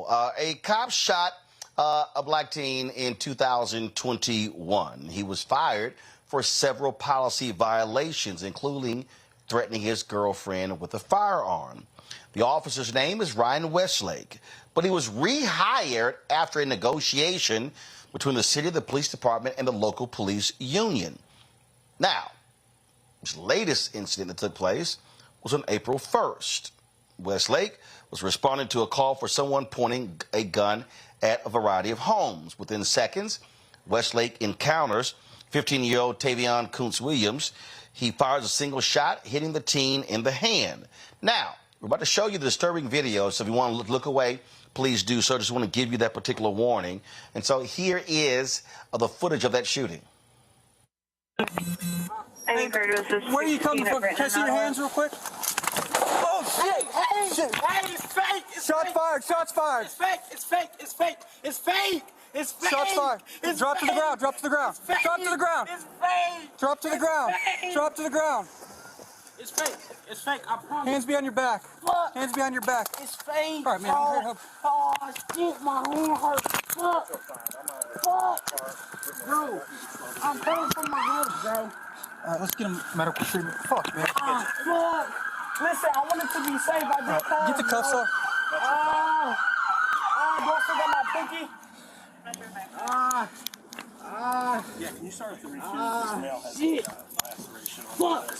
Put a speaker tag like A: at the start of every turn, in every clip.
A: Colorado. A cop shot a black teen in 2021. He was fired for several policy violations, including threatening his girlfriend with a firearm. The officer's name is Ryan Westlake, but he was rehired after a negotiation between the city, the police department, and the local police union. Now, this latest incident that took place was on April 1st. Westlake was responding to a call for someone pointing a gun at a variety of homes. Within seconds, Westlake encounters 15-year-old Tavion Koonce-Williams. He fires a single shot, hitting the teen in the hand. Now, we're about to show you the disturbing video, so if you want to look away, please do so. I just want to give you that particular warning. And so here is the footage of that shooting.
B: Hey,
C: where are you coming from? Can I see your hands real quick? Oh, shit!
B: Hey,
C: shit.
B: Hey, it's fake! It's
C: shots
B: fake.
C: Fired! Shots fired!
B: It's fake! It's fake! It's fake! It's fake! It's fake!
C: Shots fired!
B: It's
C: drop
B: fake.
C: To the ground! Drop to the ground!
B: It's
C: Drop to the ground!
B: It's fake!
C: Drop to the ground!
B: Fake.
C: Drop to the ground!
B: It's fake! It's fake! I promise.
C: Hands behind your back!
B: Fuck.
C: Hands behind your back!
B: It's fake!
C: All right, man. I'm here to help.
B: Oh, shit! My hand hurts! Fuck! Fuck! Bro, I'm coming from my house, bro.
C: All right, let's get him medical treatment. Fuck, man.
B: Fuck! Listen, I wanted to be safe. I just called.
C: Get the cuffs off.
B: Do I still got my pinky?
D: Yeah, can you start with the refuse? This male has
B: Shit.
D: laceration.
B: Fuck!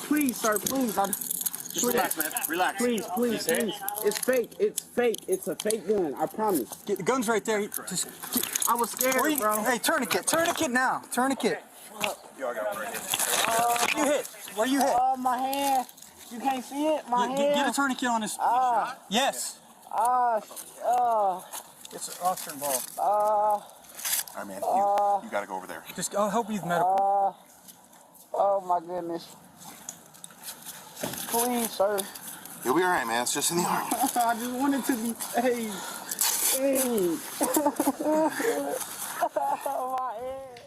B: Please, sir, please.
D: Just relax, man. Relax.
B: Please. It's fake. It's fake. It's a fake gun. I promise.
C: Get the gun's right there.
B: I was scared, bro.
C: Hey, tourniquet. Tourniquet now. Tourniquet.
D: Yo, I got one right here.
C: You hit. Where you hit?
B: My hand. You can't see it? My hand.
C: Get a tourniquet on this. Yes. It's an officer involved.
D: All right, man. You got to go over there.
C: Just, I'll help you with medical.
B: Oh, my goodness. Please, sir.
D: You'll be all right, man. It's just in the arm.
B: I just wanted to be safe. My head.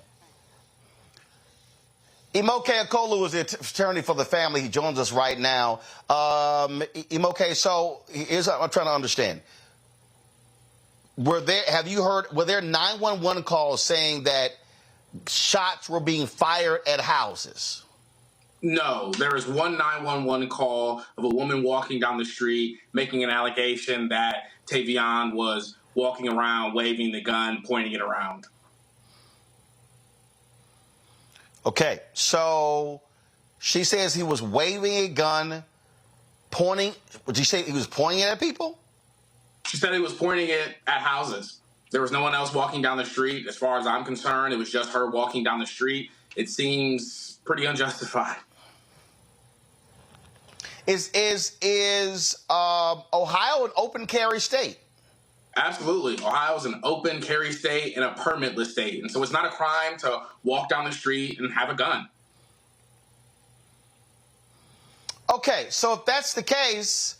A: Imoke Akolu is the attorney for the family. He joins us right now. Imoke, so here's what I'm trying to understand. Were there 911 calls saying that shots were being fired at houses?
E: No, there is one 911 call of a woman walking down the street making an allegation that Tavion was walking around waving the gun, pointing it around.
A: Okay, so she says he was waving a gun, pointing. Would you say he was pointing it at people?
E: She said he was pointing it at houses. There was no one else walking down the street. As far as I'm concerned, it was just her walking down the street. It seems pretty unjustified.
A: Is Ohio an open carry state?
E: Absolutely. Ohio is an open carry state and a permitless state. And so it's not a crime to walk down the street and have a gun.
A: Okay, so if that's the case,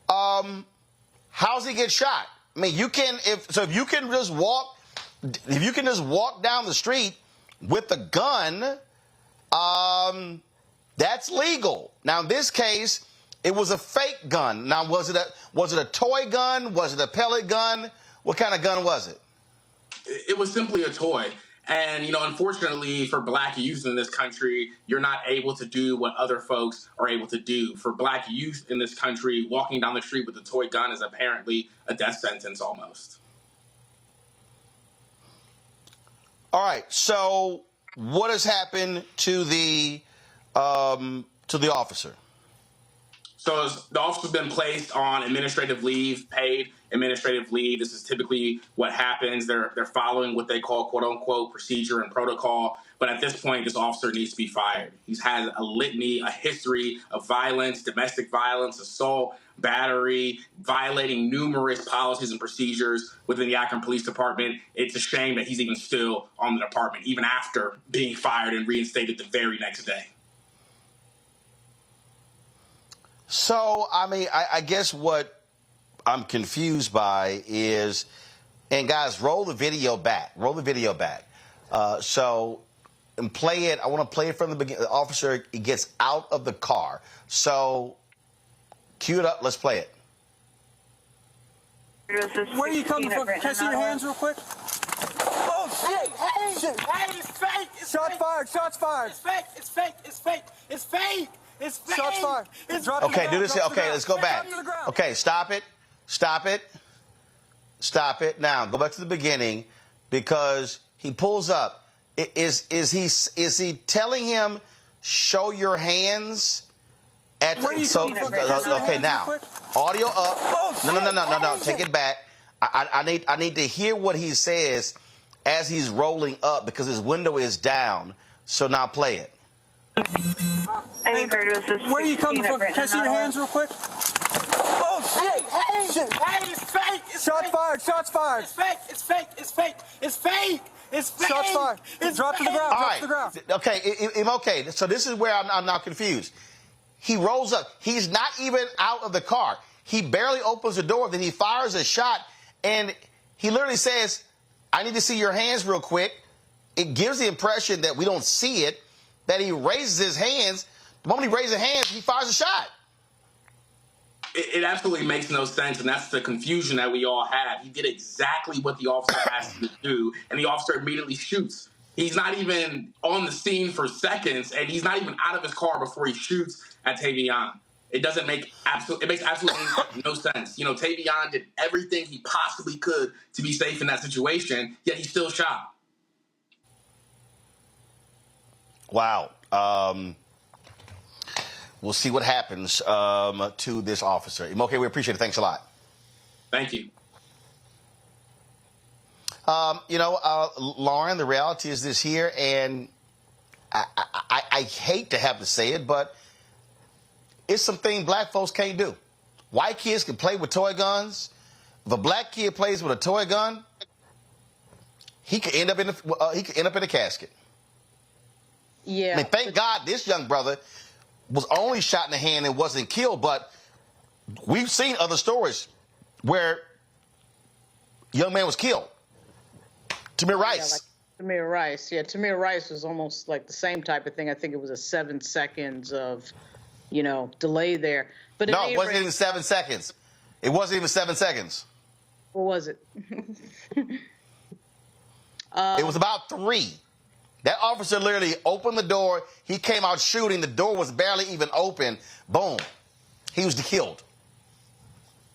A: how's he get shot? I mean, if you can just walk down the street with a gun, that's legal. Now, in this case, it was a fake gun. Now, was it a toy gun? Was it a pellet gun? What kind of gun was it?
E: It was simply a toy. And, unfortunately for black youth in this country, you're not able to do what other folks are able to do. For black youth in this country, walking down the street with a toy gun is apparently a death sentence almost.
A: All right. So what has happened to the officer?
E: So the officer's been placed on administrative leave, paid administrative leave. This is typically what happens. They're following what they call, quote unquote, procedure and protocol. But at this point, this officer needs to be fired. He's had a history of violence, domestic violence, assault, battery, violating numerous policies and procedures within the Akron Police Department. It's a shame that he's even still on the department, even after being fired and reinstated the very next day.
A: So, I mean, I guess what I'm confused by is, and guys, roll the video back. And play it. I want to play it from the beginning. The officer, he gets out of the car. So, cue it up. Let's play it.
C: Where are you coming from? Can I see your hands real quick? Oh, shit!
B: Hey, it's fake.
C: Shots fired! Shots fired!
B: It's fake. It's fake. It's fake. It's fake. It's fake.
C: Shots fired! Drop to the
A: Okay,
C: ground,
A: do this.
C: drop to the
A: Okay,
C: ground.
A: let's go back.
C: Drop to the ground.
A: Okay, stop it. Stop it. Stop it. Now, go back to the beginning because he pulls up. Is he telling him, show your hands?
C: Where are you coming from? Can I see your
A: Okay,
C: hands
A: now,
C: real quick?
A: audio up.
C: Oh,
A: No.
C: shit.
A: Take it back. I need to hear what he says as he's rolling up because his window is down. So now play it.
C: Where are you coming from? Can I see your hands real quick? Oh, shit!
B: Hey, it's fake. It's
C: Shots
B: fake.
C: fired! Shots fired!
B: It's fake. It's fake. It's fake. It's fake. It's fake.
C: Shots fired!
B: It's
C: Drop to the
B: fake.
C: ground!
A: All
C: Drop
A: right.
C: to the ground!
A: Okay. Okay. So this is where I'm now confused. He rolls up. He's not even out of the car. He barely opens the door. Then he fires a shot, and he literally says, "I need to see your hands real quick." It gives the impression that we don't see it. That he raises his hands. The moment he raises his hands, he fires a shot.
E: It absolutely makes no sense, and that's the confusion that we all had. He did exactly what the officer asked him to do, and the officer immediately shoots. He's not even on the scene for seconds, and he's not even out of his car before he shoots at Tavion. It makes absolutely no sense. You know, Tavion did everything he possibly could to be safe in that situation, yet he still shot.
A: Wow. We'll see what happens to this officer. Okay, we appreciate it. Thanks a lot.
E: Thank you.
A: Lauren, the reality is this here, and I hate to have to say it, but it's something black folks can't do. White kids can play with toy guns. If a black kid plays with a toy gun, he could end up in a casket.
F: Yeah.
A: I mean, thank God this young brother was only shot in the hand and wasn't killed, but we've seen other stories where a young man was killed. Tamir Rice.
F: Yeah, like Tamir Rice. Yeah, Tamir Rice was almost like the same type of thing. I think it was a 7 seconds of, delay there. But
A: No, it wasn't even 7 seconds. It wasn't even 7 seconds.
F: What was it?
A: It was about 3. That officer literally opened the door. He came out shooting. The door was barely even open. Boom. He was killed.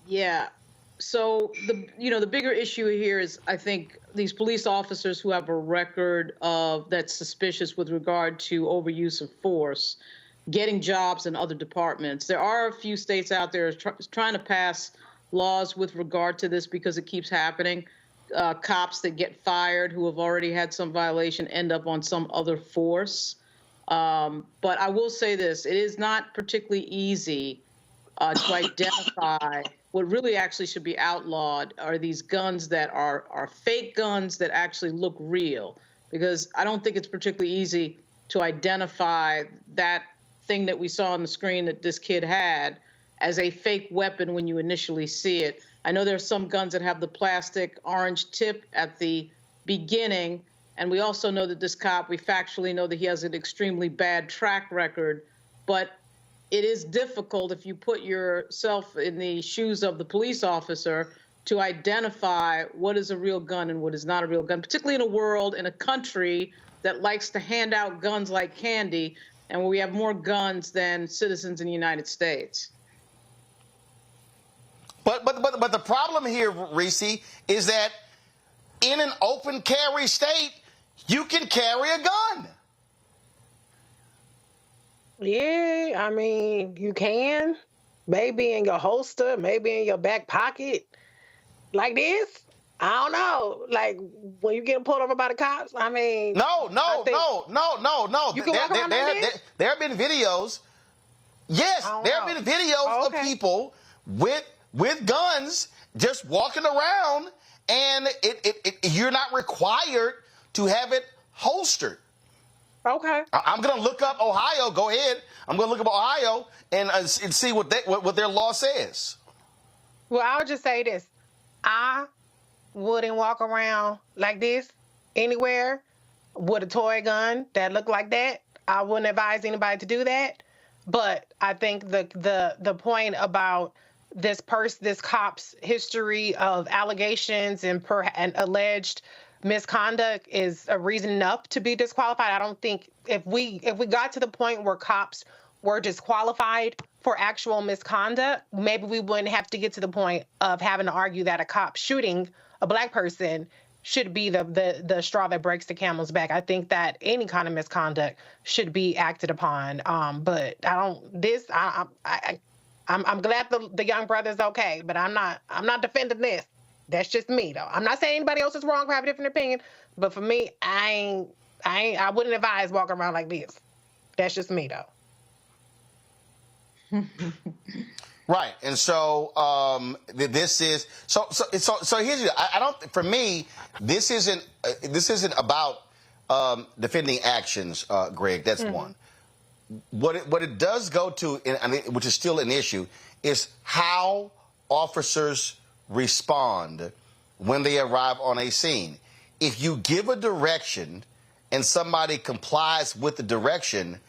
F: Yeah. So the bigger issue here is, I think, these police officers who have a record of that's suspicious with regard to overuse of force, getting jobs in other departments. There are a few states out there trying to pass laws with regard to this because it keeps happening. Cops that get fired who have already had some violation end up on some other force. But I will say this, it is not particularly easy to identify. What really actually should be outlawed are these guns that are fake guns that actually look real, because I don't think it's particularly easy to identify that thing that we saw on the screen that this kid had as a fake weapon when you initially see it. I know there's some guns that have the plastic orange tip at the beginning, and we also know that this cop, we factually know that he has an extremely bad track record, but it is difficult if you put yourself in the shoes of the police officer to identify what is a real gun and what is not a real gun, particularly in a world, in a country that likes to hand out guns like candy, and where we have more guns than citizens in the United States.
A: But the problem here, Reese, is that in an open carry state, you can carry a gun.
G: Yeah, I mean, you can. Maybe in your holster, maybe in your back pocket. Like this? I don't know. Like when you get pulled over by the cops, I mean.
A: No.
G: You can walk around like this?
A: There have been videos. Yes, there have been videos of people with guns just walking around, and you're not required to have it holstered.
G: Okay.
A: I'm going to look up Ohio. Go ahead. I'm going to look up Ohio and see what their law says.
G: Well, I'll just say this. I wouldn't walk around like this anywhere with a toy gun that looked like that. I wouldn't advise anybody to do that. But I think the point about this cop's history of allegations and alleged misconduct is a reason enough to be disqualified. I don't think if we got to the point where cops were disqualified for actual misconduct, maybe we wouldn't have to get to the point of having to argue that a cop shooting a Black person should be the straw that breaks the camel's back. I think that any kind of misconduct should be acted upon. But I'm glad the young brother's okay, but I'm not defending this. That's just me though. I'm not saying anybody else is wrong for having a different opinion, but for me, I wouldn't advise walking around like this. That's just me though.
A: Right, and so this is so here's I don't, for me, this isn't about defending actions, Greg. That's one. What it does go to, which is still an issue, is how officers respond when they arrive on a scene. If you give a direction and somebody complies with the direction,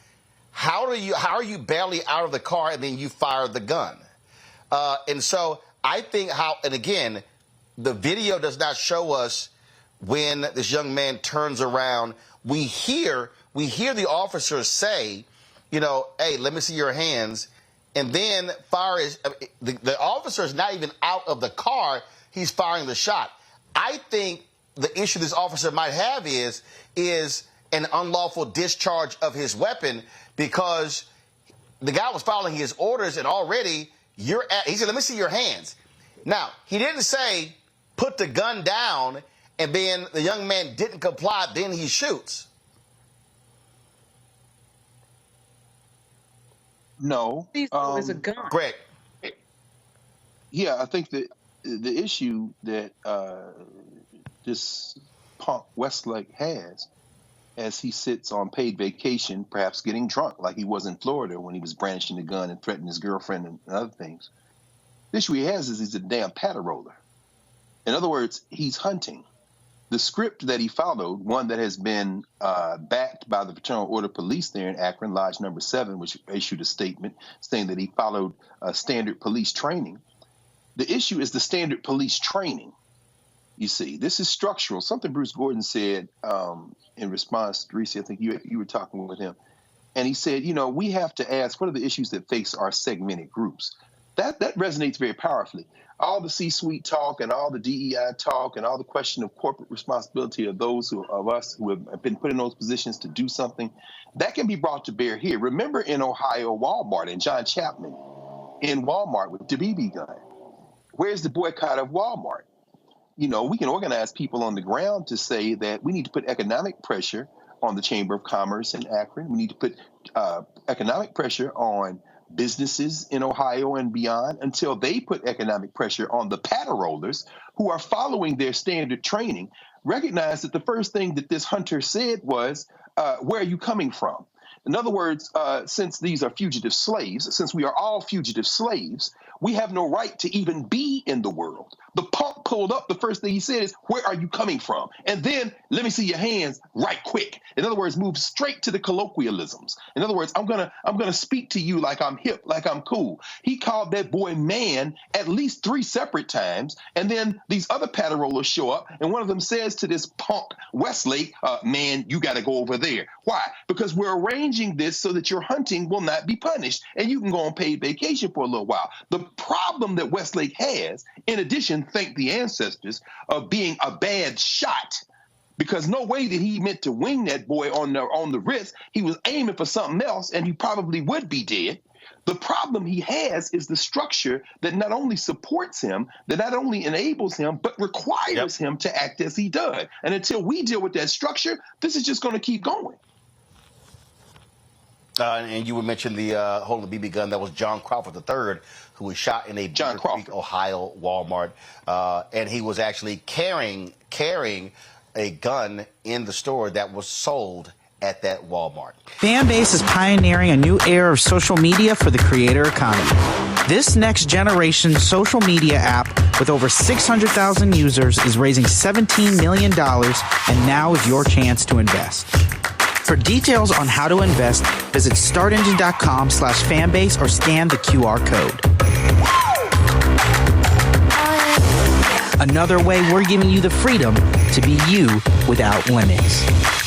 A: how are you barely out of the car and then you fire the gun? And so I think and again, the video does not show us when this young man turns around. We hear the officers say, hey, let me see your hands. And then the officer is not even out of the car. He's firing the shot. I think the issue this officer might have is an unlawful discharge of his weapon, because the guy was following his orders and already he said, let me see your hands. Now, he didn't say put the gun down and then the young man didn't comply, then he shoots.
H: No.
F: It's a gun.
A: Greg.
H: Yeah, I think that the issue that this punk Westlake has, as he sits on paid vacation, perhaps getting drunk like he was in Florida when he was brandishing the gun and threatening his girlfriend and other things. The issue he has is he's a damn patter-roller. In other words, he's hunting. The script that he followed, one that has been backed by the Fraternal Order Police there in Akron, Lodge Number 7, which issued a statement saying that he followed standard police training. The issue is the standard police training. You see, this is structural. Something Bruce Gordon said in response to Reese, I think you were talking with him. And he said, we have to ask, what are the issues that face our segmented groups? That resonates very powerfully. All the C-suite talk and all the DEI talk and all the question of corporate responsibility of those of us who have been put in those positions to do something, that can be brought to bear here. Remember in Ohio, Walmart, and John Chapman in Walmart with the BB gun. Where's the boycott of Walmart? We can organize people on the ground to say that we need to put economic pressure on the Chamber of Commerce in Akron. We need to put economic pressure on businesses in Ohio and beyond until they put economic pressure on the patter rollers who are following their standard training. Recognize that the first thing that this hunter said was, where are you coming from? In other words, since these are fugitive slaves, since we are all fugitive slaves, we have no right to even be in the world. The punk pulled up. The first thing he said is, where are you coming from? And then let me see your hands right quick. In other words, move straight to the colloquialisms. In other words, I'm gonna speak to you like I'm hip, like I'm cool. He called that boy man at least 3 separate times. And then these other patter rollers show up. And one of them says to this punk Westlake, man, you got to go over there. Why? Because we're arranging this so that your hunting will not be punished and you can go on paid vacation for a little while. The problem that Westlake has, in addition, thank the ancestors, of being a bad shot, because no way did he meant to wing that boy on the wrist. He was aiming for something else and he probably would be dead. The problem he has is the structure that not only supports him, that not only enables him, but requires him to act as he does. And until we deal with that structure, this is just going to keep going.
A: And you would mention the holding the BB gun. That was John Crawford III, who was shot in a Beaver Creek, Ohio Walmart. And he was actually carrying a gun in the store that was sold at that Walmart.
I: Fanbase is pioneering a new era of social media for the creator economy. This next generation social media app with over 600,000 users is raising $17 million, and now is your chance to invest. For details on how to invest, visit startengine.com/fanbase or scan the QR code. Another way we're giving you the freedom to be you without limits.